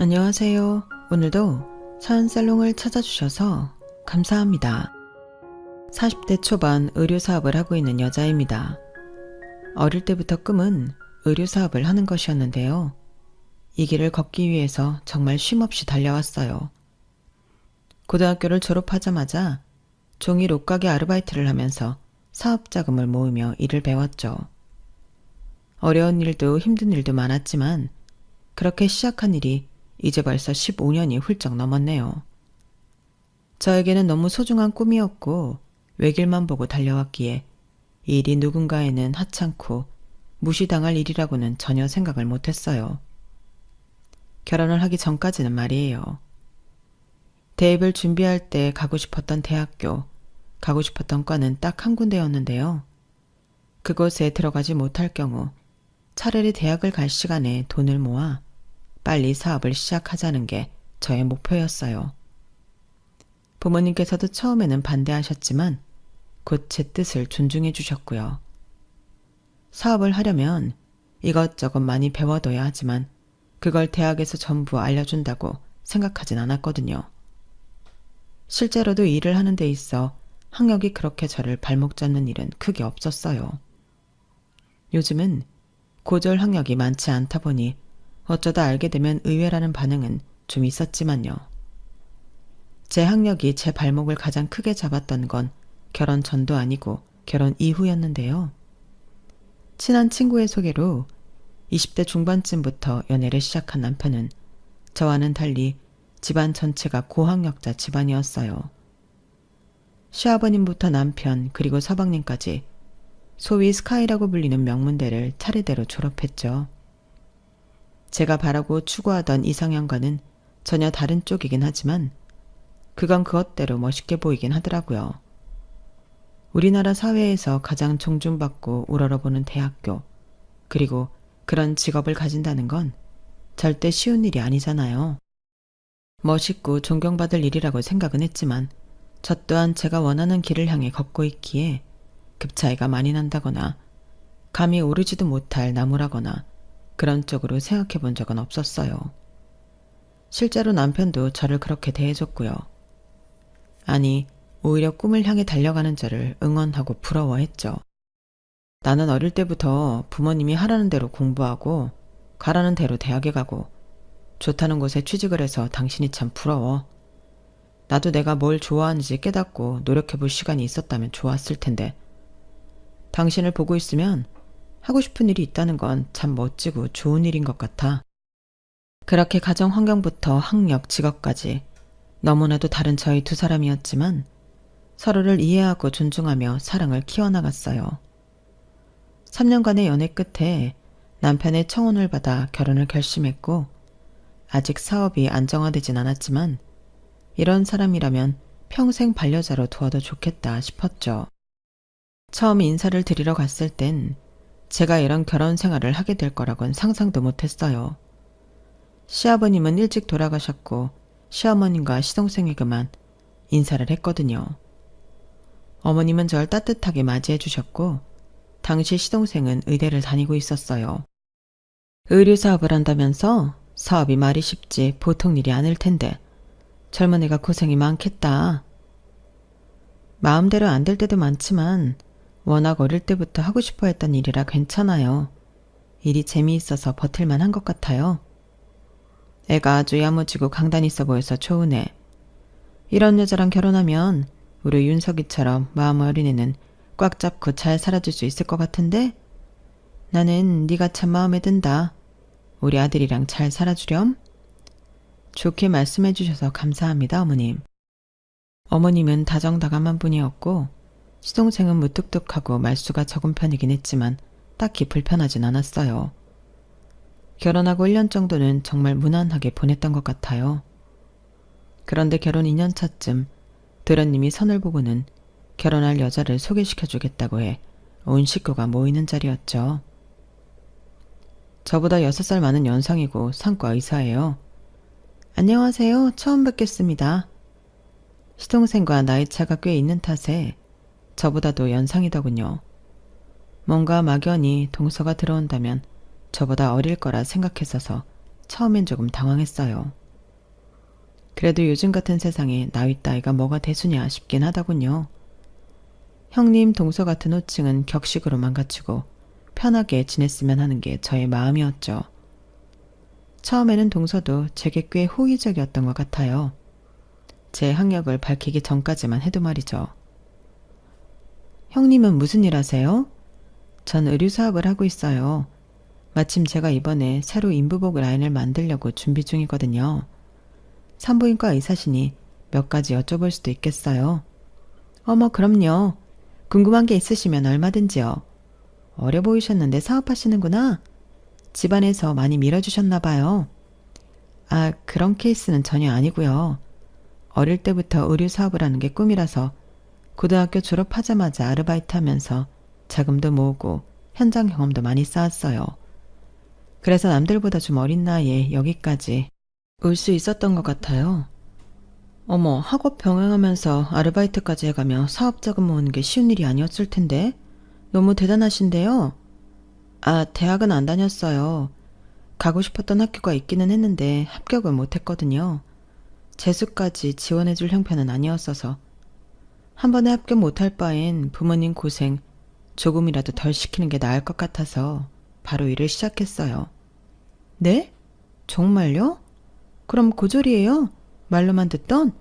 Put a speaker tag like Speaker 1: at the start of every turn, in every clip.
Speaker 1: 안녕하세요. 오늘도 사연살롱을 찾아주셔서 감사합니다. 40대 초반 의료사업을 하고 있는 여자입니다. 어릴 때부터 꿈은 의료사업을 하는 것이었는데요. 이 길을 걷기 위해서 정말 쉼없이 달려왔어요. 고등학교를 졸업하자마자 종일 옷가게 아르바이트를 하면서 사업자금을 모으며 일을 배웠죠. 어려운 일도 힘든 일도 많았지만 그렇게 시작한 일이 이제 벌써 15년이 훌쩍 넘었네요. 저에게는 너무 소중한 꿈이었고 외길만 보고 달려왔기에 이 일이 누군가에는 하찮고 무시당할 일이라고는 전혀 생각을 못했어요. 결혼을 하기 전까지는 말이에요. 대입을 준비할 때 가고 싶었던 대학교, 가고 싶었던 과는 딱 한 군데였는데요. 그곳에 들어가지 못할 경우 차라리 대학을 갈 시간에 돈을 모아 빨리 사업을 시작하자는 게 저의 목표였어요. 부모님께서도 처음에는 반대하셨지만 곧 제 뜻을 존중해 주셨고요. 사업을 하려면 이것저것 많이 배워둬야 하지만 그걸 대학에서 전부 알려준다고 생각하진 않았거든요. 실제로도 일을 하는 데 있어 학력이 그렇게 저를 발목 잡는 일은 크게 없었어요. 요즘은 고졸 학력이 많지 않다 보니 어쩌다 알게 되면 의외라는 반응은 좀 있었지만요. 제 학력이 제 발목을 가장 크게 잡았던 건 결혼 전도 아니고 결혼 이후였는데요. 친한 친구의 소개로 20대 중반쯤부터 연애를 시작한 남편은 저와는 달리 집안 전체가 고학력자 집안이었어요. 시아버님부터 남편 그리고 서방님까지 소위 스카이라고 불리는 명문대를 차례대로 졸업했죠. 제가 바라고 추구하던 이상형과는 전혀 다른 쪽이긴 하지만 그건 그것대로 멋있게 보이긴 하더라고요. 우리나라 사회에서 가장 존중받고 우러러보는 대학교, 그리고 그런 직업을 가진다는 건 절대 쉬운 일이 아니잖아요. 멋있고 존경받을 일이라고 생각은 했지만 저 또한 제가 원하는 길을 향해 걷고 있기에 급 차이가 많이 난다거나 감히 오르지도 못할 나무라거나 그런 쪽으로 생각해 본 적은 없었어요. 실제로 남편도 저를 그렇게 대해줬고요. 아니, 오히려 꿈을 향해 달려가는 저를 응원하고 부러워했죠. 나는 어릴 때부터 부모님이 하라는 대로 공부하고 가라는 대로 대학에 가고 좋다는 곳에 취직을 해서 당신이 참 부러워. 나도 내가 뭘 좋아하는지 깨닫고 노력해 볼 시간이 있었다면 좋았을 텐데 당신을 보고 있으면 하고 싶은 일이 있다는 건 참 멋지고 좋은 일인 것 같아. 그렇게 가정 환경부터 학력, 직업까지 너무나도 다른 저희 두 사람이었지만 서로를 이해하고 존중하며 사랑을 키워나갔어요. 3년간의 연애 끝에 남편의 청혼을 받아 결혼을 결심했고 아직 사업이 안정화되진 않았지만 이런 사람이라면 평생 반려자로 두어도 좋겠다 싶었죠. 처음 인사를 드리러 갔을 땐 제가 이런 결혼 생활을 하게 될 거라곤 상상도 못했어요. 시아버님은 일찍 돌아가셨고 시어머님과 시동생에게만 인사를 했거든요. 어머님은 절 따뜻하게 맞이해 주셨고 당시 시동생은 의대를 다니고 있었어요. 의류 사업을 한다면서 사업이 말이 쉽지 보통 일이 아닐 텐데 젊은 애가 고생이 많겠다. 마음대로 안 될 때도 많지만 워낙 어릴 때부터 하고 싶어 했던 일이라 괜찮아요. 일이 재미있어서 버틸만 한 것 같아요. 애가 아주 야무지고 강단 있어 보여서 좋은 애. 이런 여자랑 결혼하면 우리 윤석이처럼 마음 어린 애는 꽉 잡고 잘 살아줄 수 있을 것 같은데? 나는 네가 참 마음에 든다. 우리 아들이랑 잘 살아주렴? 좋게 말씀해 주셔서 감사합니다, 어머님. 어머님은 다정다감한 분이었고 시동생은 무뚝뚝하고 말수가 적은 편이긴 했지만 딱히 불편하진 않았어요. 결혼하고 1년 정도는 정말 무난하게 보냈던 것 같아요. 그런데 결혼 2년 차쯤 도련님이 선을 보고는 결혼할 여자를 소개시켜주겠다고 해 온 식구가 모이는 자리였죠. 저보다 6살 많은 연상이고 상과 의사예요. 안녕하세요. 처음 뵙겠습니다. 시동생과 나이차가 꽤 있는 탓에 저보다도 연상이더군요. 뭔가 막연히 동서가 들어온다면 저보다 어릴 거라 생각했어서 처음엔 조금 당황했어요. 그래도 요즘 같은 세상에 나이 따위가 뭐가 대수냐 싶긴 하더군요. 형님 동서 같은 호칭은 격식으로만 갖추고 편하게 지냈으면 하는 게 저의 마음이었죠. 처음에는 동서도 제게 꽤 호의적이었던 것 같아요. 제 학력을 밝히기 전까지만 해도 말이죠. 형님은 무슨 일 하세요? 전 의류 사업을 하고 있어요. 마침 제가 이번에 새로 인부복 라인을 만들려고 준비 중이거든요. 산부인과 의사시니 몇 가지 여쭤볼 수도 있겠어요. 어머, 그럼요. 궁금한 게 있으시면 얼마든지요. 어려 보이셨는데 사업하시는구나. 집안에서 많이 밀어주셨나 봐요. 아, 그런 케이스는 전혀 아니고요. 어릴 때부터 의류 사업을 하는 게 꿈이라서 고등학교 졸업하자마자 아르바이트 하면서 자금도 모으고 현장 경험도 많이 쌓았어요. 그래서 남들보다 좀 어린 나이에 여기까지 올 수 있었던 것 같아요. 어머, 학업 병행하면서 아르바이트까지 해가며 사업 자금 모으는 게 쉬운 일이 아니었을 텐데 너무 대단하신데요. 아, 대학은 안 다녔어요. 가고 싶었던 학교가 있기는 했는데 합격을 못했거든요. 재수까지 지원해줄 형편은 아니었어서 한 번에 합격 못할 바엔 부모님 고생 조금이라도 덜 시키는 게 나을 것 같아서 바로 일을 시작했어요. 네? 정말요? 그럼 고졸이에요? 말로만 듣던?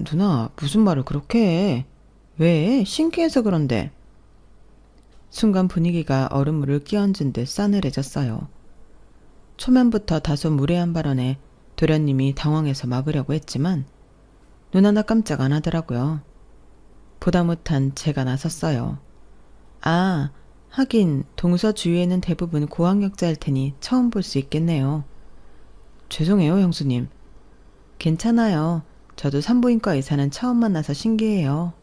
Speaker 1: 누나, 무슨 말을 그렇게 해? 왜? 신기해서 그런데. 순간 분위기가 얼음물을 끼얹은 듯 싸늘해졌어요. 초면부터 다소 무례한 발언에 도련님이 당황해서 막으려고 했지만 눈 하나 깜짝 안 하더라고요. 보다 못한 제가 나섰어요. 아, 하긴 동서 주위에는 대부분 고학력자일 테니 처음 볼 수 있겠네요. 죄송해요, 형수님. 괜찮아요. 저도 산부인과 의사는 처음 만나서 신기해요.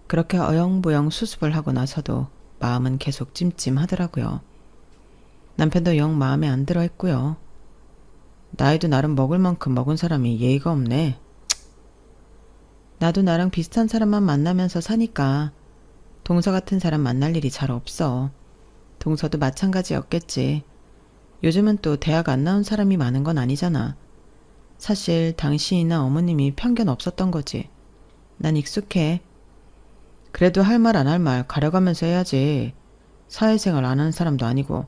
Speaker 1: 그렇게 어영부영 수습을 하고 나서도 마음은 계속 찜찜하더라고요. 남편도 영 마음에 안 들어 했고요. 나이도 나름 먹을 만큼 먹은 사람이 예의가 없네. 나도 나랑 비슷한 사람만 만나면서 사니까 동서 같은 사람 만날 일이 잘 없어. 동서도 마찬가지였겠지. 요즘은 또 대학 안 나온 사람이 많은 건 아니잖아. 사실 당신이나 어머님이 편견 없었던 거지. 난 익숙해. 그래도 할 말 안 할 말 가려가면서 해야지. 사회생활 안 하는 사람도 아니고.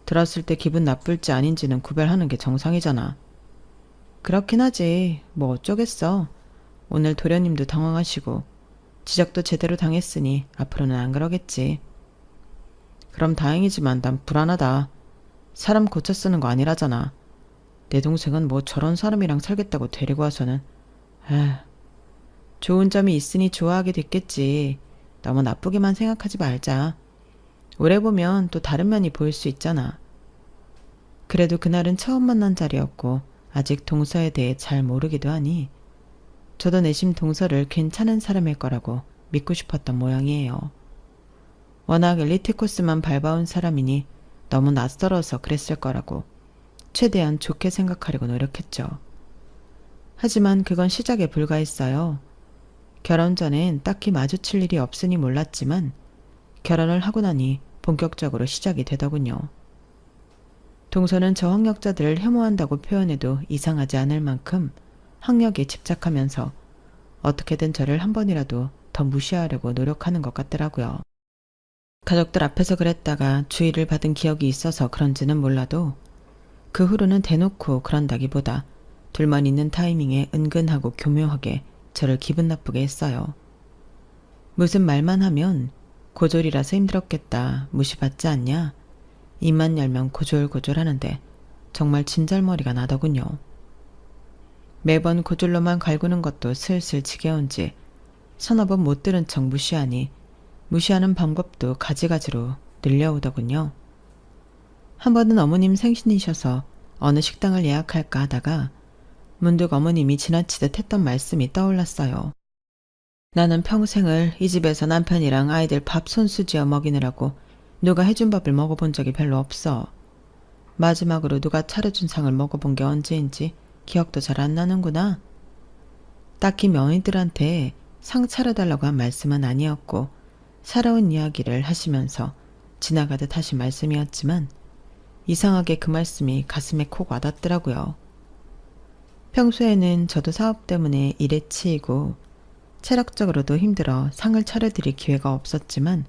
Speaker 1: 들었을 때 기분 나쁠지 아닌지는 구별하는 게 정상이잖아. 그렇긴 하지. 뭐 어쩌겠어. 오늘 도련님도 당황하시고 지적도 제대로 당했으니 앞으로는 안 그러겠지. 그럼 다행이지만 난 불안하다. 사람 고쳐 쓰는 거 아니라잖아. 내 동생은 뭐 저런 사람이랑 살겠다고 데리고 와서는. 에휴, 좋은 점이 있으니 좋아하게 됐겠지. 너무 나쁘게만 생각하지 말자. 오래 보면 또 다른 면이 보일 수 있잖아. 그래도 그날은 처음 만난 자리였고 아직 동서에 대해 잘 모르기도 하니 저도 내심 동서를 괜찮은 사람일 거라고 믿고 싶었던 모양이에요. 워낙 엘리트 코스만 밟아온 사람이니 너무 낯설어서 그랬을 거라고 최대한 좋게 생각하려고 노력했죠. 하지만 그건 시작에 불과했어요. 결혼 전엔 딱히 마주칠 일이 없으니 몰랐지만 결혼을 하고 나니 본격적으로 시작이 되더군요. 동서는 저학력자들을 혐오한다고 표현해도 이상하지 않을 만큼 학력에 집착하면서 어떻게든 저를 한 번이라도 더 무시하려고 노력하는 것 같더라고요. 가족들 앞에서 그랬다가 주의를 받은 기억이 있어서 그런지는 몰라도 그 후로는 대놓고 그런다기보다 둘만 있는 타이밍에 은근하고 교묘하게 저를 기분 나쁘게 했어요. 무슨 말만 하면 고졸이라서 힘들었겠다, 무시받지 않냐? 입만 열면 고졸고졸 하는데 정말 진절머리가 나더군요. 매번 고졸로만 갈구는 것도 슬슬 지겨운지 서너 번 못 들은 척 무시하니 무시하는 방법도 가지가지로 늘려오더군요. 한 번은 어머님 생신이셔서 어느 식당을 예약할까 하다가 문득 어머님이 지나치듯 했던 말씀이 떠올랐어요. 나는 평생을 이 집에서 남편이랑 아이들 밥 손수지어 먹이느라고 누가 해준 밥을 먹어본 적이 별로 없어. 마지막으로 누가 차려준 상을 먹어본 게 언제인지 기억도 잘 안 나는구나. 딱히 며느리들한테 상 차려달라고 한 말씀은 아니었고 살아온 이야기를 하시면서 지나가듯 하신 말씀이었지만 이상하게 그 말씀이 가슴에 콕 와닿더라고요. 평소에는 저도 사업 때문에 일에 치이고 체력적으로도 힘들어 상을 차려드릴 기회가 없었지만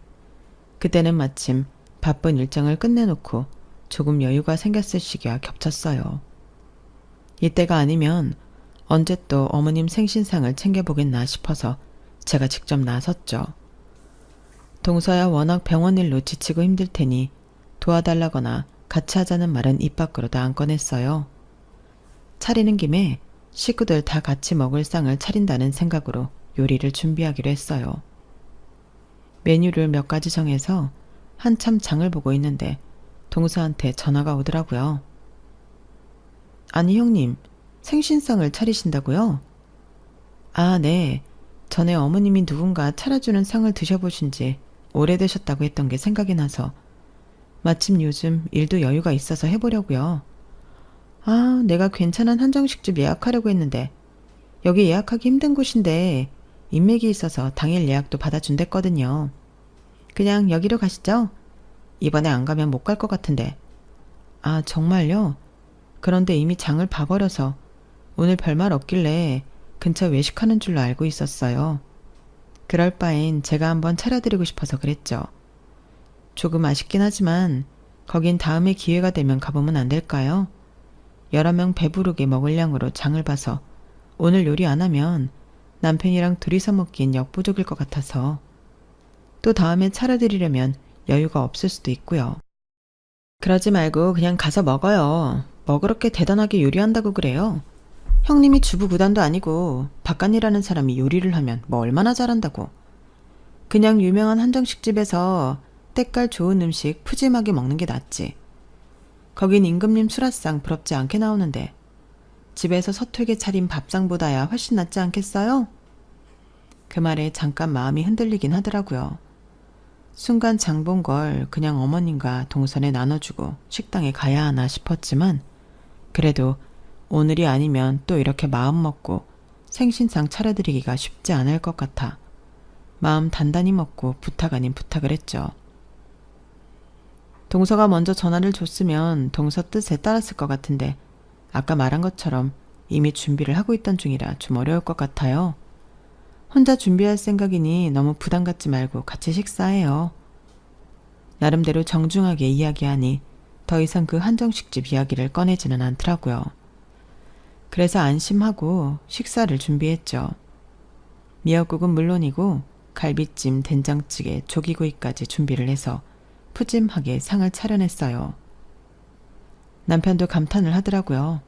Speaker 1: 그때는 마침 바쁜 일정을 끝내놓고 조금 여유가 생겼을 시기와 겹쳤어요. 이때가 아니면 언제 또 어머님 생신상을 챙겨보겠나 싶어서 제가 직접 나섰죠. 동서야 워낙 병원 일로 지치고 힘들 테니 도와달라거나 같이 하자는 말은 입 밖으로도 안 꺼냈어요. 차리는 김에 식구들 다 같이 먹을 상을 차린다는 생각으로 요리를 준비하기로 했어요. 메뉴를 몇 가지 정해서 한참 장을 보고 있는데 동서한테 전화가 오더라고요. 아니 형님, 생신상을 차리신다고요? 아, 네. 전에 어머님이 누군가 차려주는 상을 드셔보신 지 오래되셨다고 했던 게 생각이 나서 마침 요즘 일도 여유가 있어서 해보려고요. 아, 내가 괜찮은 한정식집 예약하려고 했는데 여기 예약하기 힘든 곳인데 인맥이 있어서 당일 예약도 받아준댔거든요. 그냥 여기로 가시죠? 이번에 안 가면 못 갈 것 같은데. 아, 정말요? 그런데 이미 장을 봐버려서 오늘 별말 없길래 근처 외식하는 줄로 알고 있었어요. 그럴 바엔 제가 한번 차려드리고 싶어서 그랬죠. 조금 아쉽긴 하지만 거긴 다음에 기회가 되면 가보면 안 될까요? 여러 명 배부르게 먹을 양으로 장을 봐서 오늘 요리 안 하면 남편이랑 둘이서 먹기엔 역부족일 것 같아서 또 다음에 차려드리려면 여유가 없을 수도 있고요. 그러지 말고 그냥 가서 먹어요. 뭐 그렇게 대단하게 요리한다고 그래요? 형님이 주부구단도 아니고 바깥일하는 사람이 요리를 하면 뭐 얼마나 잘한다고. 그냥 유명한 한정식집에서 때깔 좋은 음식 푸짐하게 먹는 게 낫지. 거긴 임금님 수라상 부럽지 않게 나오는데 집에서 서툴게 차린 밥상보다야 훨씬 낫지 않겠어요? 그 말에 잠깐 마음이 흔들리긴 하더라고요. 순간 장 본 걸 그냥 어머님과 동선에 나눠주고 식당에 가야 하나 싶었지만 그래도 오늘이 아니면 또 이렇게 마음 먹고 생신상 차려드리기가 쉽지 않을 것 같아 마음 단단히 먹고 부탁 아닌 부탁을 했죠. 동서가 먼저 전화를 줬으면 동서 뜻에 따랐을 것 같은데 아까 말한 것처럼 이미 준비를 하고 있던 중이라 좀 어려울 것 같아요. 혼자 준비할 생각이니 너무 부담 갖지 말고 같이 식사해요. 나름대로 정중하게 이야기하니 더 이상 그 한정식집 이야기를 꺼내지는 않더라고요. 그래서 안심하고 식사를 준비했죠. 미역국은 물론이고 갈비찜, 된장찌개, 조기구이까지 준비를 해서 푸짐하게 상을 차려냈어요. 남편도 감탄을 하더라고요.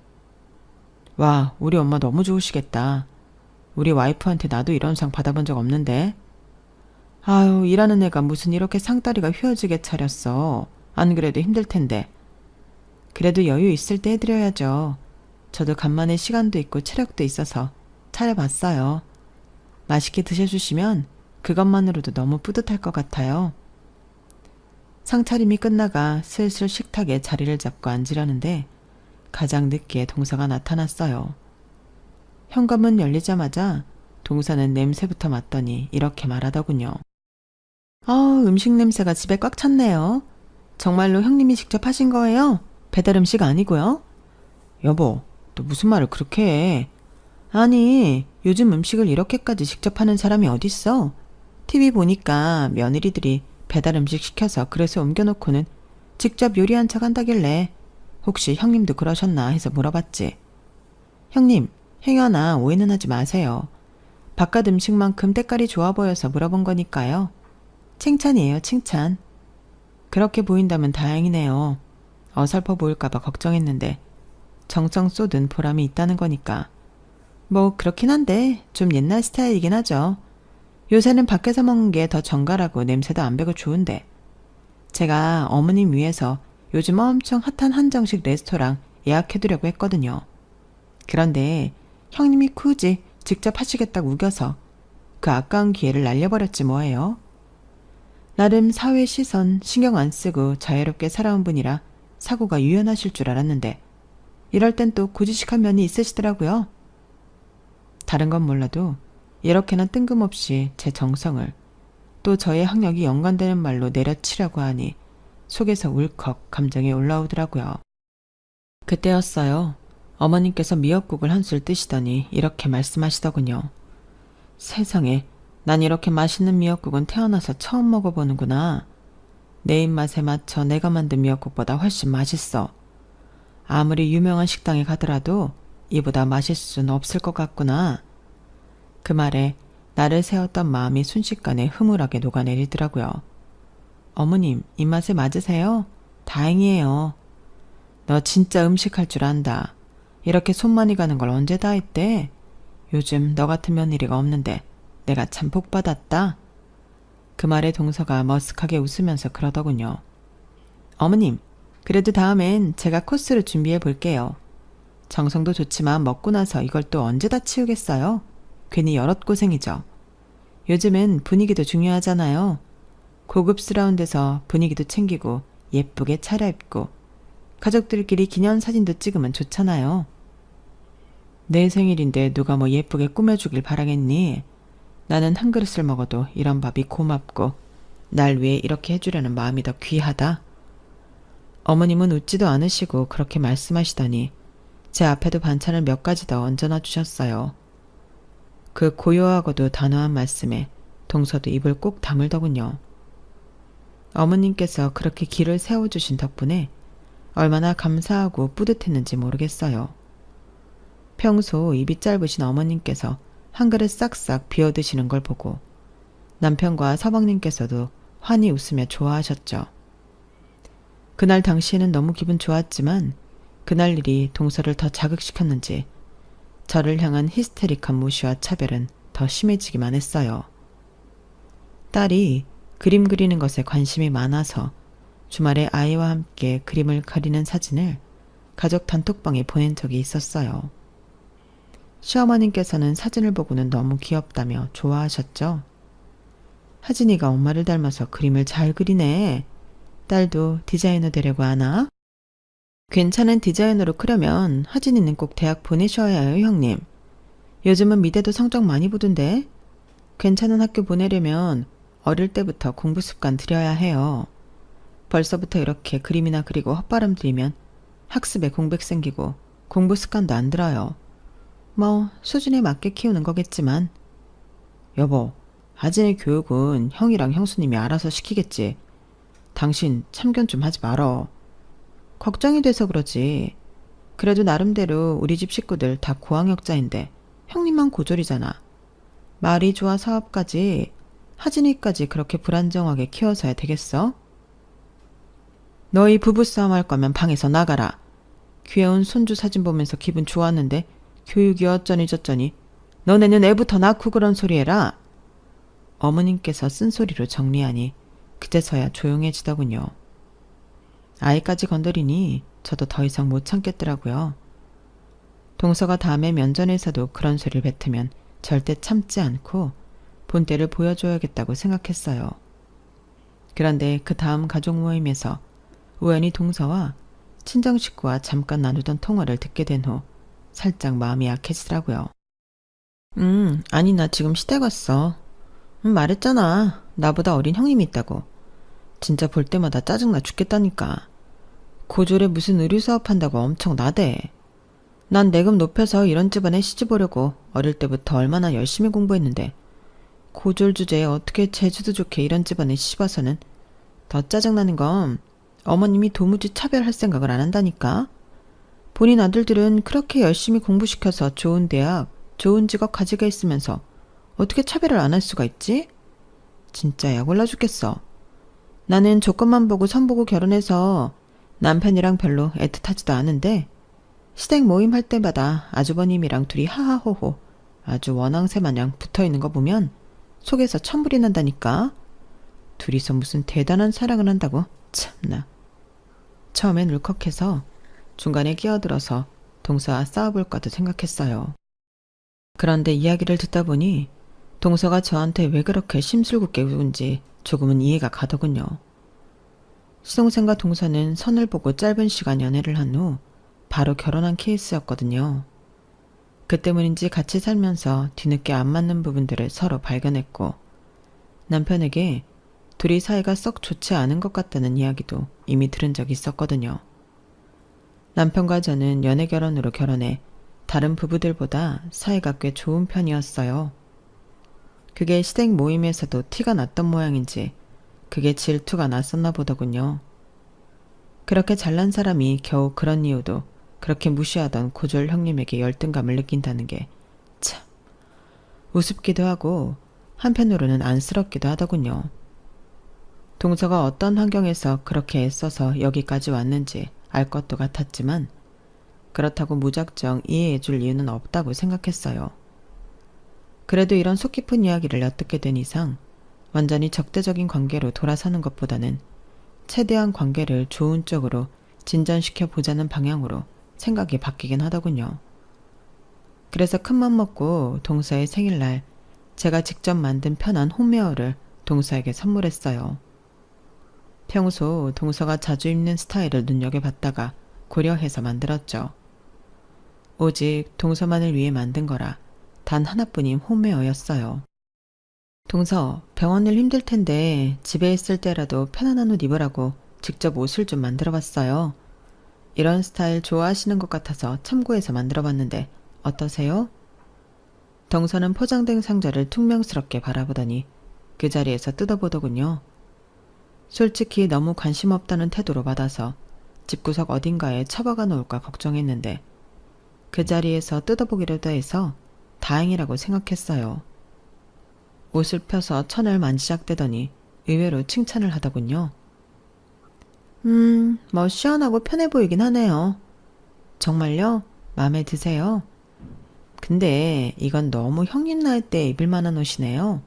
Speaker 1: 와, 우리 엄마 너무 좋으시겠다. 우리 와이프한테 나도 이런 상 받아본 적 없는데. 아유, 일하는 애가 무슨 이렇게 상다리가 휘어지게 차렸어. 안 그래도 힘들 텐데. 그래도 여유 있을 때 해드려야죠. 저도 간만에 시간도 있고 체력도 있어서 차려봤어요. 맛있게 드셔주시면 그것만으로도 너무 뿌듯할 것 같아요. 상차림이 끝나가 슬슬 식탁에 자리를 잡고 앉으려는데 가장 늦게 동서가 나타났어요. 현관문 열리자마자 동서는 냄새부터 맡더니 이렇게 말하더군요. 음식 냄새가 집에 꽉 찼네요. 정말로 형님이 직접 하신 거예요? 배달 음식 아니고요? 여보, 너 무슨 말을 그렇게 해? 아니, 요즘 음식을 이렇게까지 직접 하는 사람이 어딨어? TV 보니까 며느리들이 배달 음식 시켜서 그릇에 옮겨놓고는 직접 요리한 척 한다길래 혹시 형님도 그러셨나 해서 물어봤지. 형님, 행여나 오해는 하지 마세요. 바깥 음식만큼 때깔이 좋아 보여서 물어본 거니까요. 칭찬이에요, 칭찬. 그렇게 보인다면 다행이네요. 어설퍼 보일까봐 걱정했는데 정성 쏟은 보람이 있다는 거니까. 뭐 그렇긴 한데 좀 옛날 스타일이긴 하죠. 요새는 밖에서 먹는 게 더 정갈하고 냄새도 안 배고 좋은데. 제가 어머님 위해서 요즘 엄청 핫한 한정식 레스토랑 예약해두려고 했거든요. 그런데 형님이 굳이 직접 하시겠다고 우겨서 그 아까운 기회를 날려버렸지 뭐예요. 나름 사회 시선 신경 안 쓰고 자유롭게 살아온 분이라 사고가 유연하실 줄 알았는데 이럴 땐 또 고지식한 면이 있으시더라고요. 다른 건 몰라도 이렇게나 뜬금없이 제 정성을 또 저의 학력이 연관되는 말로 내려치려고 하니 속에서 울컥 감정이 올라오더라고요. 그때였어요. 어머님께서 미역국을 한술 뜨시더니 이렇게 말씀하시더군요. 세상에, 난 이렇게 맛있는 미역국은 태어나서 처음 먹어보는구나. 내 입맛에 맞춰 내가 만든 미역국보다 훨씬 맛있어. 아무리 유명한 식당에 가더라도 이보다 맛있을 수는 없을 것 같구나. 그 말에 나를 세웠던 마음이 순식간에 흐물하게 녹아내리더라고요. 어머님, 입맛에 맞으세요? 다행이에요. 너 진짜 음식할 줄 안다. 이렇게 손 많이 가는 걸 언제 다 했대? 요즘 너 같은 며느리가 없는데 내가 참 복 받았다. 그 말에 동서가 머쓱하게 웃으면서 그러더군요. 어머님, 그래도 다음엔 제가 코스를 준비해 볼게요. 정성도 좋지만 먹고 나서 이걸 또 언제 다 치우겠어요? 괜히 여럿고생이죠. 요즘은 분위기도 중요하잖아요. 고급스러운 데서 분위기도 챙기고 예쁘게 차려입고 가족들끼리 기념사진도 찍으면 좋잖아요. 내 생일인데 누가 뭐 예쁘게 꾸며주길 바라겠니? 나는 한 그릇을 먹어도 이런 밥이 고맙고 날 위해 이렇게 해주려는 마음이 더 귀하다. 어머님은 웃지도 않으시고 그렇게 말씀하시더니 제 앞에도 반찬을 몇 가지 더 얹어놔 주셨어요. 그 고요하고도 단호한 말씀에 동서도 입을 꼭 다물더군요. 어머님께서 그렇게 길을 세워주신 덕분에 얼마나 감사하고 뿌듯했는지 모르겠어요. 평소 입이 짧으신 어머님께서 한 그릇 싹싹 비워드시는 걸 보고 남편과 서방님께서도 환히 웃으며 좋아하셨죠. 그날 당시에는 너무 기분 좋았지만 그날 일이 동서를 더 자극시켰는지 저를 향한 히스테릭한 무시와 차별은 더 심해지기만 했어요. 딸이 그림 그리는 것에 관심이 많아서 주말에 아이와 함께 그림을 그리는 사진을 가족 단톡방에 보낸 적이 있었어요. 시어머님께서는 사진을 보고는 너무 귀엽다며 좋아하셨죠. 하진이가 엄마를 닮아서 그림을 잘 그리네. 딸도 디자이너 되려고 하나? 괜찮은 디자이너로 크려면 하진이는 꼭 대학 보내셔야 해요, 형님. 요즘은 미대도 성적 많이 보던데. 괜찮은 학교 보내려면 어릴 때부터 공부 습관 들여야 해요. 벌써부터 이렇게 그림이나 그리고 헛바람 들이면 학습에 공백 생기고 공부 습관도 안 들어요. 뭐 수준에 맞게 키우는 거겠지만. 여보, 하진이 교육은 형이랑 형수님이 알아서 시키겠지. 당신 참견 좀 하지 말어. 걱정이 돼서 그러지. 그래도 나름대로 우리 집 식구들 다 고학력자인데 형님만 고졸이잖아. 말이 좋아 사업까지 하진이까지 그렇게 불안정하게 키워서야 되겠어? 너희 부부싸움 할 거면 방에서 나가라. 귀여운 손주 사진 보면서 기분 좋았는데 교육이 어쩌니 저쩌니. 너네는 애부터 낳고 그런 소리 해라. 어머님께서 쓴소리로 정리하니 그제서야 조용해지더군요. 아이까지 건드리니 저도 더 이상 못 참겠더라고요. 동서가 다음에 면전에서도 그런 소리를 뱉으면 절대 참지 않고 본때를 보여줘야겠다고 생각했어요. 그런데 그 다음 가족 모임에서 우연히 동서와 친정 식구와 잠깐 나누던 통화를 듣게 된 후 살짝 마음이 약해지더라고요. 아니 나 지금 시댁 왔어. 말했잖아. 나보다 어린 형님이 있다고. 진짜 볼 때마다 짜증나 죽겠다니까. 고졸에 무슨 의류사업 한다고 엄청 나대. 난 내금 높여서 이런 집안에 시집 오려고 어릴 때부터 얼마나 열심히 공부했는데 고졸 주제에 어떻게 재주도 좋게 이런 집안에 시집와서는. 더 짜증나는 건 어머님이 도무지 차별할 생각을 안 한다니까. 본인 아들들은 그렇게 열심히 공부시켜서 좋은 대학, 좋은 직업 가지게 있으면서 어떻게 차별을 안 할 수가 있지? 진짜 약 올라 죽겠어. 나는 조건만 보고 선보고 결혼해서 남편이랑 별로 애틋하지도 않은데 시댁 모임 할 때마다 아주버님이랑 둘이 하하호호 아주 원앙새 마냥 붙어있는 거 보면 속에서 천불이 난다니까. 둘이서 무슨 대단한 사랑을 한다고. 참나. 처음엔 울컥해서 중간에 끼어들어서 동서와 싸워볼까도 생각했어요. 그런데 이야기를 듣다 보니 동서가 저한테 왜 그렇게 심술궂게 굴은지 조금은 이해가 가더군요. 시동생과 동서는 선을 보고 짧은 시간 연애를 한 후 바로 결혼한 케이스였거든요. 그 때문인지 같이 살면서 뒤늦게 안 맞는 부분들을 서로 발견했고 남편에게 둘이 사이가 썩 좋지 않은 것 같다는 이야기도 이미 들은 적이 있었거든요. 남편과 저는 연애 결혼으로 결혼해 다른 부부들보다 사이가 꽤 좋은 편이었어요. 그게 시댁 모임에서도 티가 났던 모양인지 그게 질투가 났었나 보더군요. 그렇게 잘난 사람이 겨우 그런 이유도 그렇게 무시하던 고졸 형님에게 열등감을 느낀다는 게 참 우습기도 하고 한편으로는 안쓰럽기도 하더군요. 동서가 어떤 환경에서 그렇게 애써서 여기까지 왔는지 알 것도 같았지만 그렇다고 무작정 이해해 줄 이유는 없다고 생각했어요. 그래도 이런 속 깊은 이야기를 엿듣게 된 이상 완전히 적대적인 관계로 돌아서는 것보다는 최대한 관계를 좋은 쪽으로 진전시켜 보자는 방향으로 생각이 바뀌긴 하더군요. 그래서 큰맘 먹고 동서의 생일날 제가 직접 만든 편한 홈웨어를 동서에게 선물했어요. 평소 동서가 자주 입는 스타일을 눈여겨봤다가 고려해서 만들었죠. 오직 동서만을 위해 만든 거라 단 하나뿐인 홈웨어였어요. 동서, 병원 일 힘들 텐데 집에 있을 때라도 편안한 옷 입으라고 직접 옷을 좀 만들어봤어요. 이런 스타일 좋아하시는 것 같아서 참고해서 만들어봤는데 어떠세요? 동서는 포장된 상자를 퉁명스럽게 바라보더니 그 자리에서 뜯어보더군요. 솔직히 너무 관심 없다는 태도로 받아서 집구석 어딘가에 처박아 놓을까 걱정했는데 그 자리에서 뜯어보기라도 해서 다행이라고 생각했어요. 옷을 펴서 천을 만지작대더니 의외로 칭찬을 하더군요. 뭐 시원하고 편해 보이긴 하네요. 정말요? 마음에 드세요? 근데 이건 너무 형님 나이 때 입을 만한 옷이네요.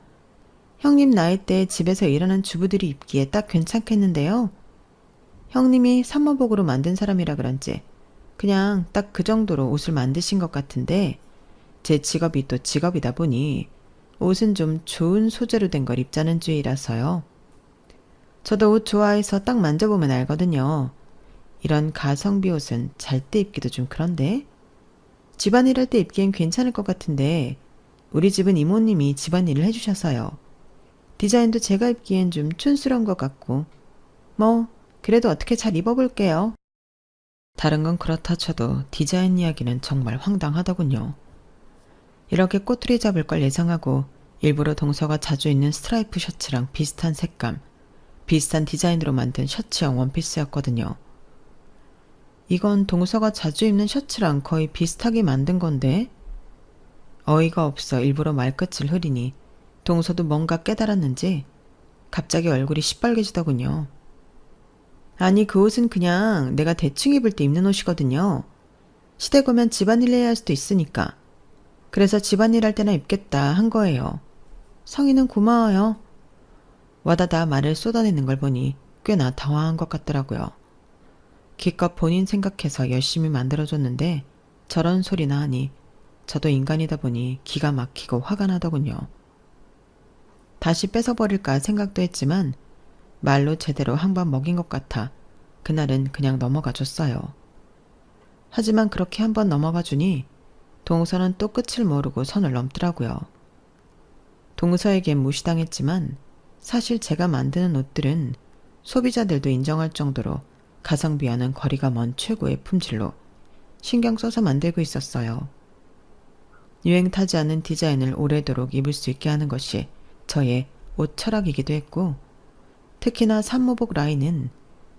Speaker 1: 형님 나이 때 집에서 일하는 주부들이 입기에 딱 괜찮겠는데요. 형님이 산모복으로 만든 사람이라 그런지 그냥 딱 그 정도로 옷을 만드신 것 같은데 제 직업이 또 직업이다 보니 옷은 좀 좋은 소재로 된 걸 입자는 주의라서요. 저도 옷 좋아해서 딱 만져보면 알거든요. 이런 가성비 옷은 잘 때 입기도 좀 그런데 집안일 할 때 입기엔 괜찮을 것 같은데 우리 집은 이모님이 집안일을 해주셔서요. 디자인도 제가 입기엔 좀 촌스러운 것 같고 뭐 그래도 어떻게 잘 입어볼게요. 다른 건 그렇다 쳐도 디자인 이야기는 정말 황당하더군요. 이렇게 꼬투리 잡을 걸 예상하고 일부러 동서가 자주 입는 스트라이프 셔츠랑 비슷한 색감, 비슷한 디자인으로 만든 셔츠형 원피스였거든요. 이건 동서가 자주 입는 셔츠랑 거의 비슷하게 만든 건데? 어이가 없어 일부러 말끝을 흐리니 동서도 뭔가 깨달았는지 갑자기 얼굴이 시뻘개지더군요. 아니 그 옷은 그냥 내가 대충 입을 때 입는 옷이거든요. 시댁 오면 집안일 해야 할 수도 있으니까. 그래서 집안일 할 때나 입겠다 한 거예요. 성희는 고마워요. 와다다 말을 쏟아내는 걸 보니 꽤나 당황한 것 같더라고요. 기껏 본인 생각해서 열심히 만들어줬는데 저런 소리나 하니 저도 인간이다 보니 기가 막히고 화가 나더군요. 다시 뺏어버릴까 생각도 했지만 말로 제대로 한 번 먹인 것 같아 그날은 그냥 넘어가 줬어요. 하지만 그렇게 한 번 넘어가 주니 동서는 또 끝을 모르고 선을 넘더라고요. 동서에겐 무시당했지만 사실 제가 만드는 옷들은 소비자들도 인정할 정도로 가성비와는 거리가 먼 최고의 품질로 신경 써서 만들고 있었어요. 유행 타지 않은 디자인을 오래도록 입을 수 있게 하는 것이 저의 옷 철학이기도 했고 특히나 산모복 라인은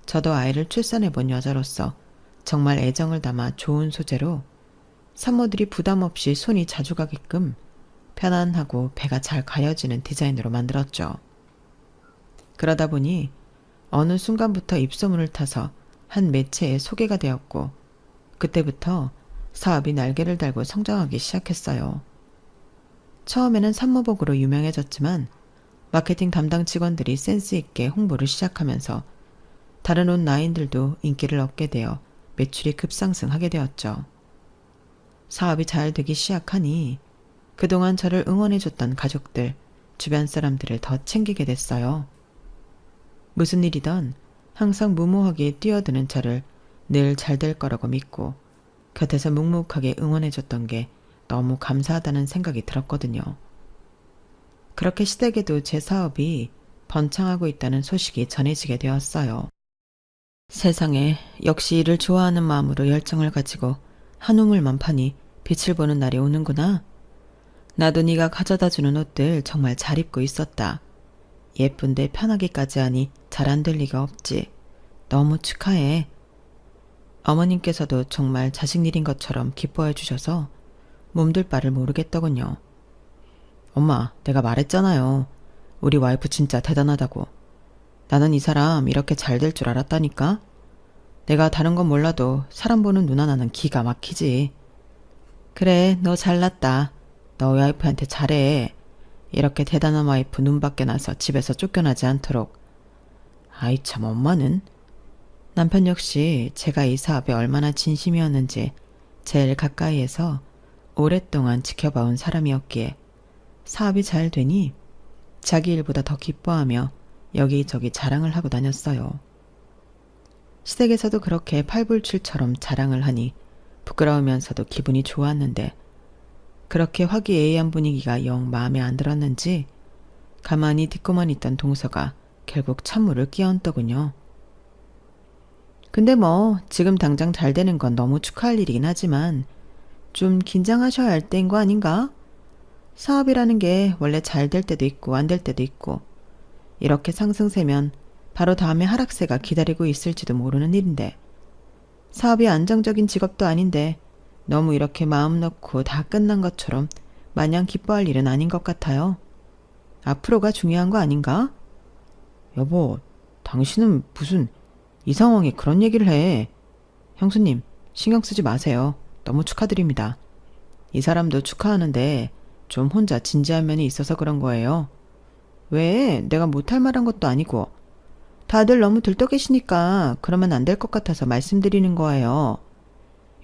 Speaker 1: 저도 아이를 출산해본 여자로서 정말 애정을 담아 좋은 소재로 산모들이 부담 없이 손이 자주 가게끔 편안하고 배가 잘 가려지는 디자인으로 만들었죠. 그러다 보니 어느 순간부터 입소문을 타서 한 매체에 소개가 되었고 그때부터 사업이 날개를 달고 성장하기 시작했어요. 처음에는 산모복으로 유명해졌지만 마케팅 담당 직원들이 센스 있게 홍보를 시작하면서 다른 옷 라인들도 인기를 얻게 되어 매출이 급상승하게 되었죠. 사업이 잘 되기 시작하니 그동안 저를 응원해줬던 가족들, 주변 사람들을 더 챙기게 됐어요. 무슨 일이든 항상 무모하게 뛰어드는 저를 늘 잘 될 거라고 믿고 곁에서 묵묵하게 응원해줬던 게 너무 감사하다는 생각이 들었거든요. 그렇게 시댁에도 제 사업이 번창하고 있다는 소식이 전해지게 되었어요. 세상에 역시 일을 좋아하는 마음으로 열정을 가지고 한 우물만 파니 빛을 보는 날이 오는구나. 나도 네가 가져다주는 옷들 정말 잘 입고 있었다. 예쁜데 편하기까지 하니 잘 안 될 리가 없지. 너무 축하해. 어머님께서도 정말 자식 일인 것처럼 기뻐해 주셔서 몸둘 바를 모르겠더군요. 엄마, 내가 말했잖아요. 우리 와이프 진짜 대단하다고. 나는 이 사람 이렇게 잘 될 줄 알았다니까? 내가 다른 건 몰라도 사람 보는 눈 하나는 기가 막히지. 그래, 너 잘났다. 너 와이프한테 잘해. 이렇게 대단한 와이프 눈 밖에 나서 집에서 쫓겨나지 않도록. 아이 참 엄마는? 남편 역시 제가 이 사업에 얼마나 진심이었는지 제일 가까이에서 오랫동안 지켜봐온 사람이었기에 사업이 잘 되니 자기 일보다 더 기뻐하며 여기저기 자랑을 하고 다녔어요. 시댁에서도 그렇게 팔불출처럼 자랑을 하니 부끄러우면서도 기분이 좋았는데 그렇게 화기애애한 분위기가 영 마음에 안 들었는지 가만히 듣고만 있던 동서가 결국 찬물을 끼얹더군요. 근데 뭐 지금 당장 잘 되는 건 너무 축하할 일이긴 하지만 좀 긴장하셔야 할 때인 거 아닌가? 사업이라는 게 원래 잘 될 때도 있고 안 될 때도 있고 이렇게 상승세면 바로 다음에 하락세가 기다리고 있을지도 모르는 일인데 사업이 안정적인 직업도 아닌데 너무 이렇게 마음 놓고 다 끝난 것처럼 마냥 기뻐할 일은 아닌 것 같아요. 앞으로가 중요한 거 아닌가? 여보, 당신은 무슨 이 상황에 그런 얘기를 해. 형수님, 신경 쓰지 마세요. 너무 축하드립니다. 이 사람도 축하하는데 좀 혼자 진지한 면이 있어서 그런 거예요. 왜? 내가 못할 말한 것도 아니고. 다들 너무 들떠 계시니까 그러면 안 될 것 같아서 말씀드리는 거예요.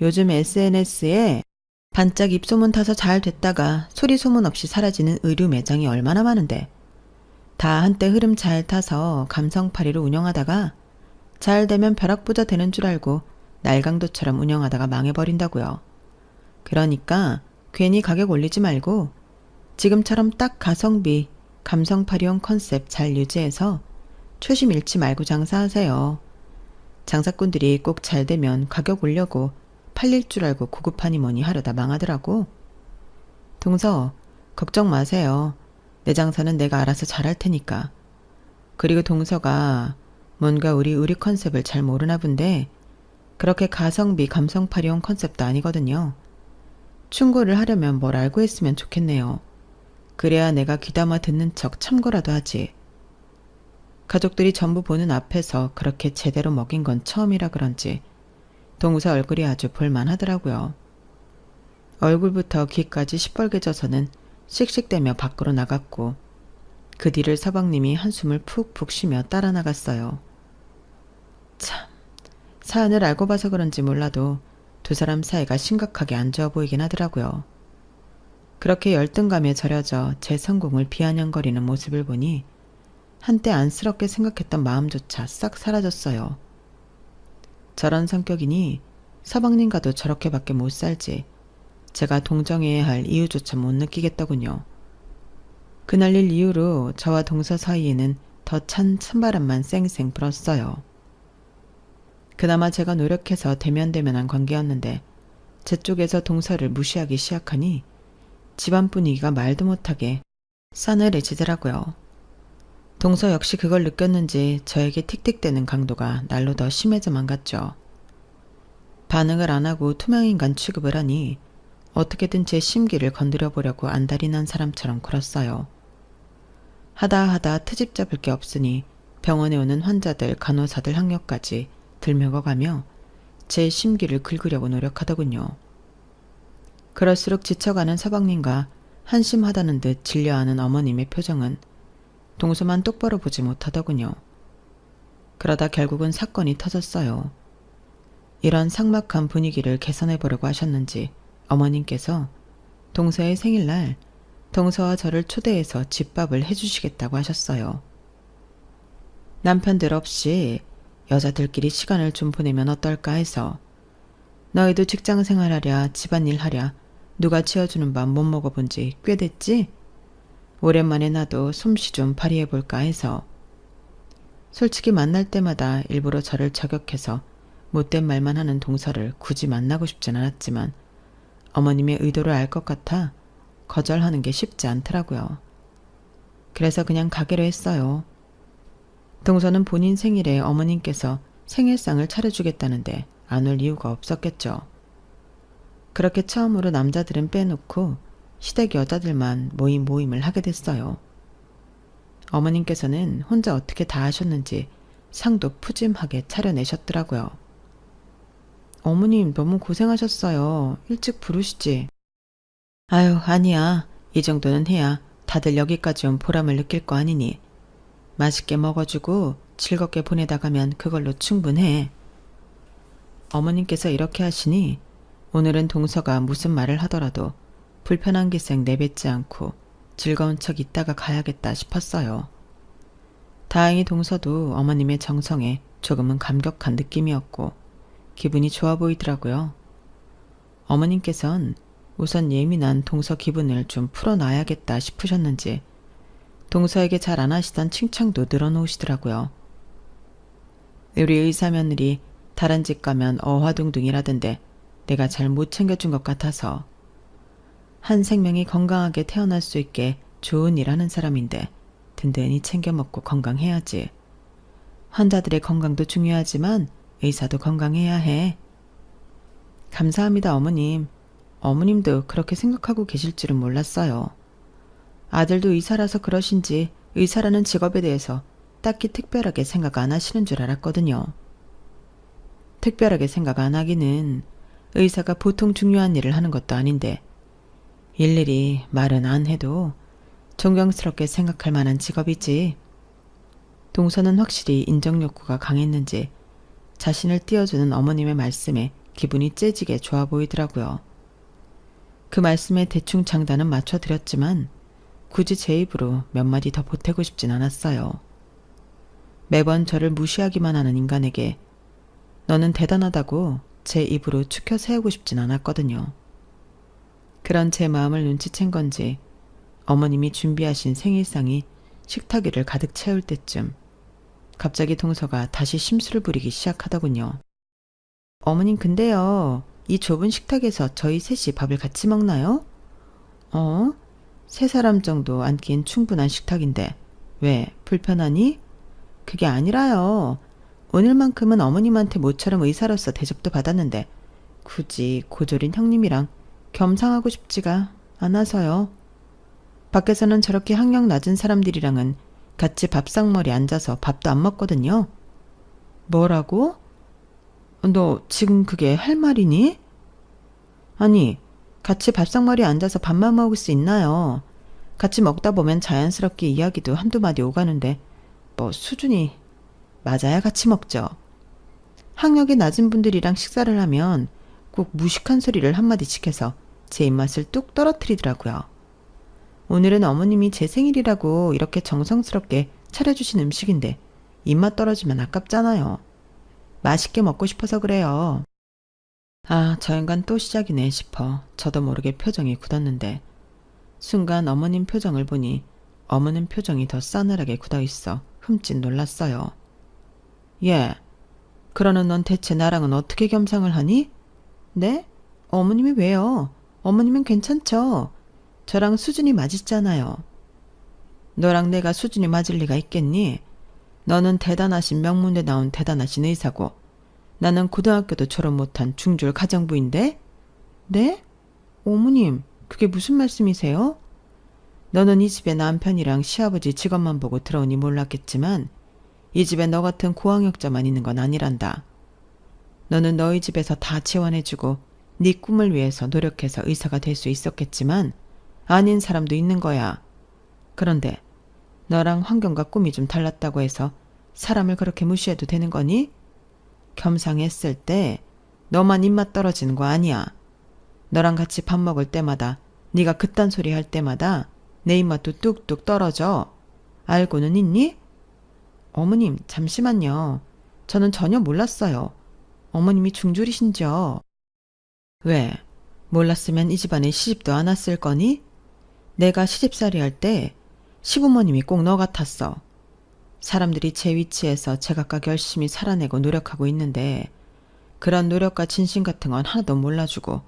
Speaker 1: 요즘 SNS에 반짝 입소문 타서 잘 됐다가 소리 소문 없이 사라지는 의류 매장이 얼마나 많은데 다 한때 흐름 잘 타서 감성팔이로 운영하다가 잘 되면 벼락부자 되는 줄 알고 날강도처럼 운영하다가 망해버린다고요. 그러니까 괜히 가격 올리지 말고 지금처럼 딱 가성비, 감성팔이용 컨셉 잘 유지해서 초심 잃지 말고 장사하세요. 장사꾼들이 꼭 잘 되면 가격 올려고 팔릴 줄 알고 고급하니 뭐니 하려다 망하더라고. 동서, 걱정 마세요. 내 장사는 내가 알아서 잘할 테니까. 그리고 동서가 뭔가 우리 의류 컨셉을 잘 모르나 본데 그렇게 가성비 감성팔이용 컨셉도 아니거든요. 충고를 하려면 뭘 알고 했으면 좋겠네요. 그래야 내가 귀담아 듣는 척 참고라도 하지. 가족들이 전부 보는 앞에서 그렇게 제대로 먹인 건 처음이라 그런지 동서 얼굴이 아주 볼만하더라고요. 얼굴부터 귀까지 시뻘개져서는 씩씩대며 밖으로 나갔고 그 뒤를 서방님이 한숨을 푹푹 쉬며 따라 나갔어요. 참, 사연을 알고 봐서 그런지 몰라도 두 사람 사이가 심각하게 안 좋아 보이긴 하더라고요. 그렇게 열등감에 절여져 제 성공을 비아냥거리는 모습을 보니 한때 안쓰럽게 생각했던 마음조차 싹 사라졌어요. 저런 성격이니 서방님과도 저렇게밖에 못 살지 제가 동정해야 할 이유조차 못 느끼겠더군요. 그날 일 이후로 저와 동서 사이에는 더 찬 찬바람만 쌩쌩 불었어요. 그나마 제가 노력해서 대면대면한 관계였는데 제 쪽에서 동서를 무시하기 시작하니 집안 분위기가 말도 못하게 싸늘해지더라고요. 동서 역시 그걸 느꼈는지 저에게 틱틱대는 강도가 날로 더 심해져만 갔죠. 반응을 안 하고 투명인간 취급을 하니 어떻게든 제 심기를 건드려 보려고 안달이 난 사람처럼 굴었어요. 하다 트집 잡을 게 없으니 병원에 오는 환자들, 간호사들 학력까지 들먹어가며 제 심기를 긁으려고 노력하더군요. 그럴수록 지쳐가는 서방님과 한심하다는 듯 질려하는 어머님의 표정은 동서만 똑바로 보지 못하더군요. 그러다 결국은 사건이 터졌어요. 이런 삭막한 분위기를 개선해보려고 하셨는지 어머님께서 동서의 생일날 동서와 저를 초대해서 집밥을 해주시겠다고 하셨어요. 남편들 없이 여자들끼리 시간을 좀 보내면 어떨까 해서 너희도 직장 생활하랴 집안일 하랴 누가 치워주는 밥 못 먹어본 지 꽤 됐지? 오랜만에 나도 솜씨 좀 발휘해볼까 해서 솔직히 만날 때마다 일부러 저를 저격해서 못된 말만 하는 동서를 굳이 만나고 싶진 않았지만 어머님의 의도를 알 것 같아 거절하는 게 쉽지 않더라고요. 그래서 그냥 가기로 했어요. 동서는 본인 생일에 어머님께서 생일상을 차려주겠다는데 안 올 이유가 없었겠죠. 그렇게 처음으로 남자들은 빼놓고 시댁 여자들만 모임을 하게 됐어요. 어머님께서는 혼자 어떻게 다 하셨는지 상도 푸짐하게 차려내셨더라고요. 어머님 너무 고생하셨어요. 일찍 부르시지. 아유, 아니야. 이 정도는 해야 다들 여기까지 온 보람을 느낄 거 아니니. 맛있게 먹어주고 즐겁게 보내다 가면 그걸로 충분해. 어머님께서 이렇게 하시니 오늘은 동서가 무슨 말을 하더라도 불편한 기색 내뱉지 않고 즐거운 척 있다가 가야겠다 싶었어요. 다행히 동서도 어머님의 정성에 조금은 감격한 느낌이었고 기분이 좋아 보이더라고요. 어머님께선 우선 예민한 동서 기분을 좀 풀어놔야겠다 싶으셨는지 동서에게 잘 안 하시던 칭찬도 늘어놓으시더라고요. 우리 의사 며느리 다른 집 가면 어화둥둥이라던데 내가 잘 못 챙겨준 것 같아서. 한 생명이 건강하게 태어날 수 있게 좋은 일 하는 사람인데 든든히 챙겨 먹고 건강해야지. 환자들의 건강도 중요하지만 의사도 건강해야 해. 감사합니다, 어머님. 어머님도 그렇게 생각하고 계실 줄은 몰랐어요. 아들도 의사라서 그러신지 의사라는 직업에 대해서 딱히 특별하게 생각 안 하시는 줄 알았거든요. 특별하게 생각 안 하기는 의사가 보통 중요한 일을 하는 것도 아닌데 일일이 말은 안 해도 존경스럽게 생각할 만한 직업이지. 동서는 확실히 인정 욕구가 강했는지 자신을 띄워주는 어머님의 말씀에 기분이 째지게 좋아 보이더라고요. 그 말씀에 대충 장단은 맞춰드렸지만 굳이 제 입으로 몇 마디 더 보태고 싶진 않았어요. 매번 저를 무시하기만 하는 인간에게 너는 대단하다고 제 입으로 추켜 세우고 싶진 않았거든요. 그런 제 마음을 눈치챈 건지 어머님이 준비하신 생일상이 식탁 위를 가득 채울 때쯤 갑자기 동서가 다시 심술을 부리기 시작하더군요. 어머님 근데요. 이 좁은 식탁에서 저희 셋이 밥을 같이 먹나요? 세 사람 정도 앉기엔 충분한 식탁인데 왜 불편하니? 그게 아니라요. 오늘만큼은 어머님한테 모처럼 의사로서 대접도 받았는데 굳이 고졸인 형님이랑 겸상하고 싶지가 않아서요. 밖에서는 저렇게 학력 낮은 사람들이랑은 같이 밥상머리 앉아서 밥도 안 먹거든요. 뭐라고? 너 지금 그게 할 말이니? 아니, 같이 밥상머리에 앉아서 밥만 먹을 수 있나요? 같이 먹다 보면 자연스럽게 이야기도 한두 마디 오가는데 뭐 수준이 맞아야 같이 먹죠. 학력이 낮은 분들이랑 식사를 하면 꼭 무식한 소리를 한마디씩 해서 제 입맛을 뚝 떨어뜨리더라고요. 오늘은 어머님이 제 생일이라고 이렇게 정성스럽게 차려주신 음식인데 입맛 떨어지면 아깝잖아요. 맛있게 먹고 싶어서 그래요. 아, 저 인간 또 시작이네 싶어 저도 모르게 표정이 굳었는데 순간 어머님 표정을 보니 어머님 표정이 더 싸늘하게 굳어있어 흠칫 놀랐어요. 예, 그러는 넌 대체 나랑은 어떻게 겸상을 하니? 네? 어머님이 왜요? 어머님은 괜찮죠? 저랑 수준이 맞있잖아요. 너랑 내가 수준이 맞을 리가 있겠니? 너는 대단하신 명문대 나온 대단하신 의사고 나는 고등학교도 졸업 못한 중졸 가정부인데? 네? 어머님, 그게 무슨 말씀이세요? 너는 이 집에 남편이랑 시아버지 직업만 보고 들어오니 몰랐겠지만 이 집에 너 같은 고학력자만 있는 건 아니란다. 너는 너희 집에서 다 지원해주고 네 꿈을 위해서 노력해서 의사가 될 수 있었겠지만 아닌 사람도 있는 거야. 그런데 너랑 환경과 꿈이 좀 달랐다고 해서 사람을 그렇게 무시해도 되는 거니? 겸상했을 때 너만 입맛 떨어지는 거 아니야. 너랑 같이 밥 먹을 때마다 네가 그딴 소리 할 때마다 내 입맛도 뚝뚝 떨어져. 알고는 있니? 어머님, 잠시만요. 저는 전혀 몰랐어요. 어머님이 중졸이신지요? 왜? 몰랐으면 이 집안에 시집도 안 왔을 거니? 내가 시집살이 할 때 시부모님이 꼭 너 같았어. 사람들이 제 위치에서 제각각 열심히 살아내고 노력하고 있는데 그런 노력과 진심 같은 건 하나도 몰라주고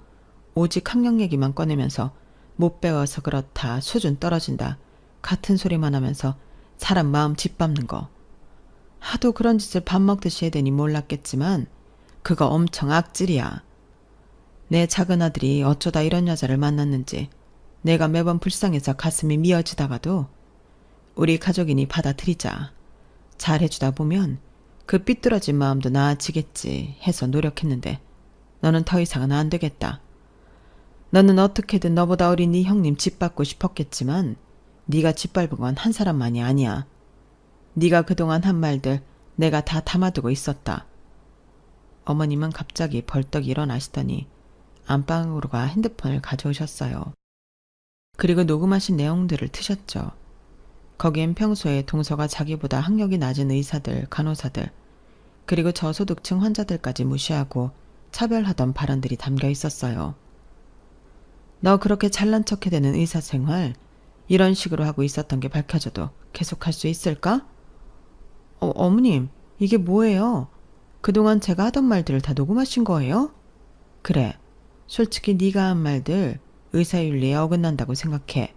Speaker 1: 오직 학력 얘기만 꺼내면서 못 배워서 그렇다, 수준 떨어진다, 같은 소리만 하면서 사람 마음 짓밟는 거. 하도 그런 짓을 밥 먹듯이 해대니 몰랐겠지만 그거 엄청 악질이야. 내 작은 아들이 어쩌다 이런 여자를 만났는지 내가 매번 불쌍해서 가슴이 미어지다가도 우리 가족이니 받아들이자. 잘해주다 보면 그 삐뚤어진 마음도 나아지겠지 해서 노력했는데 너는 더 이상은 안 되겠다. 너는 어떻게든 너보다 어린 네 형님 짓밟고 싶었겠지만 네가 짓밟은 건 한 사람만이 아니야. 네가 그동안 한 말들 내가 다 담아두고 있었다. 어머님은 갑자기 벌떡 일어나시더니 안방으로 가 핸드폰을 가져오셨어요. 그리고 녹음하신 내용들을 트셨죠. 거기엔 평소에 동서가 자기보다 학력이 낮은 의사들, 간호사들, 그리고 저소득층 환자들까지 무시하고 차별하던 발언들이 담겨 있었어요. 너 그렇게 잘난 척 해대는 의사 생활 이런 식으로 하고 있었던 게 밝혀져도 계속할 수 있을까? 어머님, 이게 뭐예요? 그동안 제가 하던 말들을 다 녹음하신 거예요? 그래, 솔직히 네가 한 말들 의사윤리에 어긋난다고 생각해.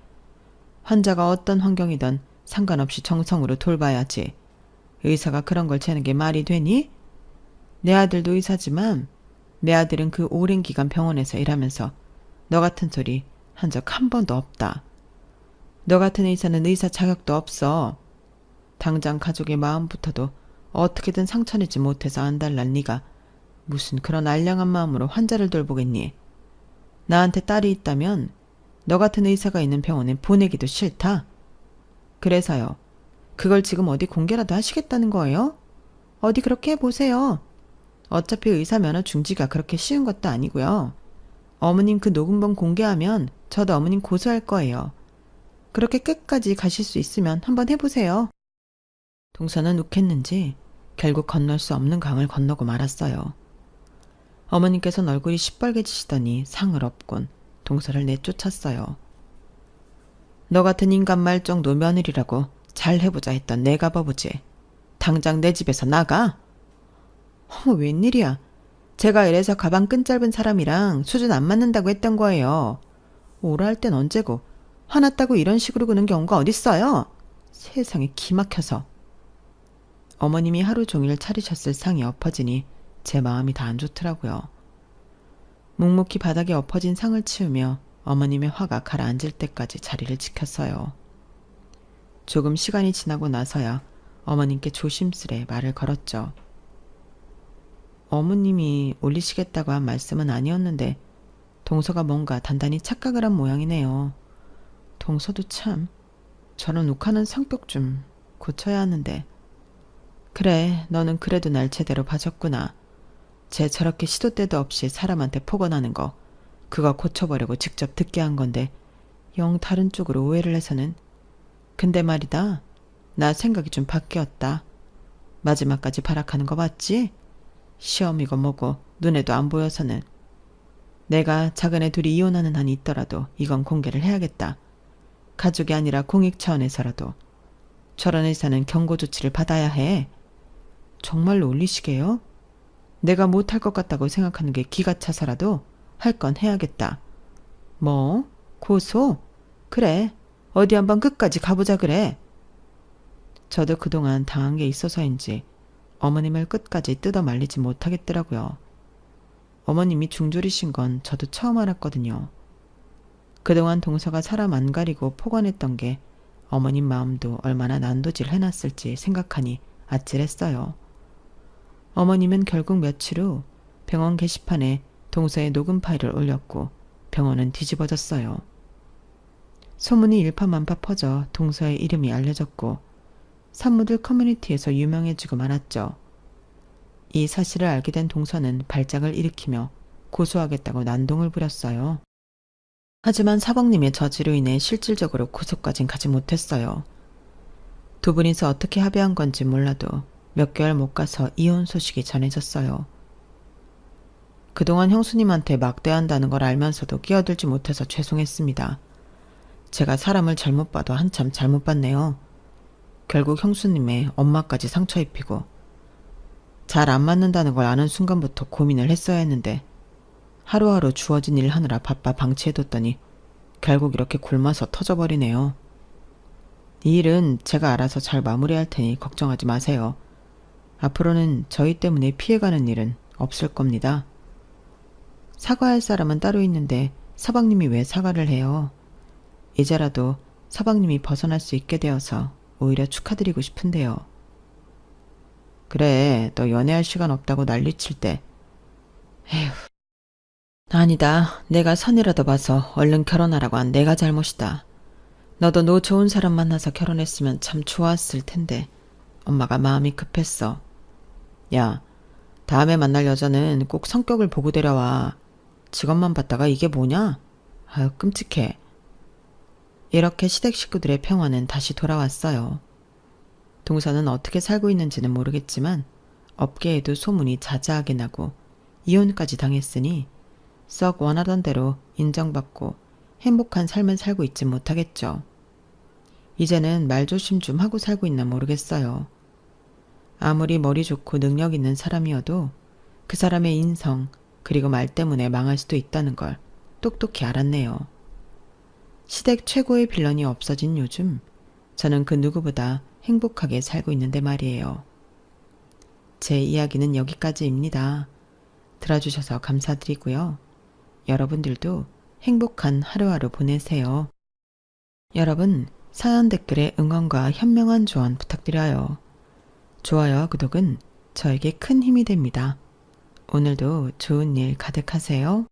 Speaker 1: 환자가 어떤 환경이든 상관없이 정성으로 돌봐야지. 의사가 그런 걸 재는 게 말이 되니? 내 아들도 의사지만 내 아들은 그 오랜 기간 병원에서 일하면서 너 같은 소리 한 적 한 번도 없다. 너 같은 의사는 의사 자격도 없어. 당장 가족의 마음부터도 어떻게든 상처내지 못해서 안달난 네가 무슨 그런 알량한 마음으로 환자를 돌보겠니? 나한테 딸이 있다면 너 같은 의사가 있는 병원에 보내기도 싫다. 그래서요. 그걸 지금 어디 공개라도 하시겠다는 거예요? 어디 그렇게 해보세요. 어차피 의사 면허 중지가 그렇게 쉬운 것도 아니고요. 어머님 그 녹음본 공개하면 저도 어머님 고소할 거예요. 그렇게 끝까지 가실 수 있으면 한번 해보세요. 동서는 욱했는지 결국 건널 수 없는 강을 건너고 말았어요. 어머님께서는 얼굴이 시뻘개지시더니 상을 업곤 동서를 내쫓았어요. 너 같은 인간 말정도 며느리라고 잘 해보자 했던 내가 바보지. 당장 내 집에서 나가. 어머 웬일이야. 제가 이래서 가방 끈 짧은 사람이랑 수준 안 맞는다고 했던 거예요. 오라 할 땐 언제고 화났다고 이런 식으로 구는 경우가 어딨어요. 세상에 기막혀서. 어머님이 하루 종일 차리셨을 상이 엎어지니 제 마음이 다 안 좋더라고요. 묵묵히 바닥에 엎어진 상을 치우며 어머님의 화가 가라앉을 때까지 자리를 지켰어요. 조금 시간이 지나고 나서야 어머님께 조심스레 말을 걸었죠. 어머님이 올리시겠다고 한 말씀은 아니었는데 동서가 뭔가 단단히 착각을 한 모양이네요. 동서도 참 저런 욱하는 성격 좀 고쳐야 하는데. 그래, 너는 그래도 날 제대로 봐줬구나. 쟤 저렇게 시도 때도 없이 사람한테 폭언하는 거 그거 고쳐보려고 직접 듣게 한 건데 영 다른 쪽으로 오해를 해서는. 근데 말이다. 나 생각이 좀 바뀌었다. 마지막까지 발악하는 거 봤지? 시험이고 뭐고 눈에도 안 보여서는. 내가 작은 애 둘이 이혼하는 한이 있더라도 이건 공개를 해야겠다. 가족이 아니라 공익 차원에서라도. 저런 의사는 경고 조치를 받아야 해. 정말로 올리시게요? 내가 못할 것 같다고 생각하는 게 기가 차서라도 할 건 해야겠다. 뭐? 고소? 그래. 어디 한번 끝까지 가보자 그래. 저도 그동안 당한 게 있어서인지 어머님을 끝까지 뜯어 말리지 못하겠더라고요. 어머님이 중졸이신 건 저도 처음 알았거든요. 그동안 동서가 사람 안 가리고 폭언했던 게 어머님 마음도 얼마나 난도질 해놨을지 생각하니 아찔했어요. 어머님은 결국 며칠 후 병원 게시판에 동서의 녹음 파일을 올렸고 병원은 뒤집어졌어요. 소문이 일파만파 퍼져 동서의 이름이 알려졌고 산모들 커뮤니티에서 유명해지고 말았죠. 이 사실을 알게 된 동서는 발작을 일으키며 고소하겠다고 난동을 부렸어요. 하지만 사범님의 저지로 인해 실질적으로 고소까진 가지 못했어요. 두 분이서 어떻게 합의한 건지 몰라도 몇 개월 못 가서 이혼 소식이 전해졌어요. 그동안 형수님한테 막대한다는 걸 알면서도 끼어들지 못해서 죄송했습니다. 제가 사람을 잘못 봐도 한참 잘못 봤네요. 결국 형수님의 엄마까지 상처 입히고 잘 안 맞는다는 걸 아는 순간부터 고민을 했어야 했는데 하루하루 주어진 일 하느라 바빠 방치해뒀더니 결국 이렇게 굶어서 터져버리네요. 이 일은 제가 알아서 잘 마무리할 테니 걱정하지 마세요. 앞으로는 저희 때문에 피해가는 일은 없을 겁니다. 사과할 사람은 따로 있는데 서방님이 왜 사과를 해요? 이제라도 서방님이 벗어날 수 있게 되어서 오히려 축하드리고 싶은데요. 그래, 너 연애할 시간 없다고 난리칠 때. 에휴. 아니다. 내가 선이라도 봐서 얼른 결혼하라고 한 내가 잘못이다. 너도 너 좋은 사람 만나서 결혼했으면 참 좋았을 텐데 엄마가 마음이 급했어. 야, 다음에 만날 여자는 꼭 성격을 보고 데려와. 직업만 봤다가 이게 뭐냐? 아유, 끔찍해. 이렇게 시댁 식구들의 평화는 다시 돌아왔어요. 동서는 어떻게 살고 있는지는 모르겠지만 업계에도 소문이 자자하게 나고 이혼까지 당했으니 썩 원하던 대로 인정받고 행복한 삶을 살고 있지 못하겠죠. 이제는 말조심 좀 하고 살고 있나 모르겠어요. 아무리 머리 좋고 능력 있는 사람이어도 그 사람의 인성 그리고 말 때문에 망할 수도 있다는 걸 똑똑히 알았네요. 시댁 최고의 빌런이 없어진 요즘 저는 그 누구보다 행복하게 살고 있는데 말이에요. 제 이야기는 여기까지입니다. 들어주셔서 감사드리고요. 여러분들도 행복한 하루하루 보내세요. 여러분, 사연 댓글에 응원과 현명한 조언 부탁드려요. 좋아요와 구독은 저에게 큰 힘이 됩니다. 오늘도 좋은 일 가득하세요.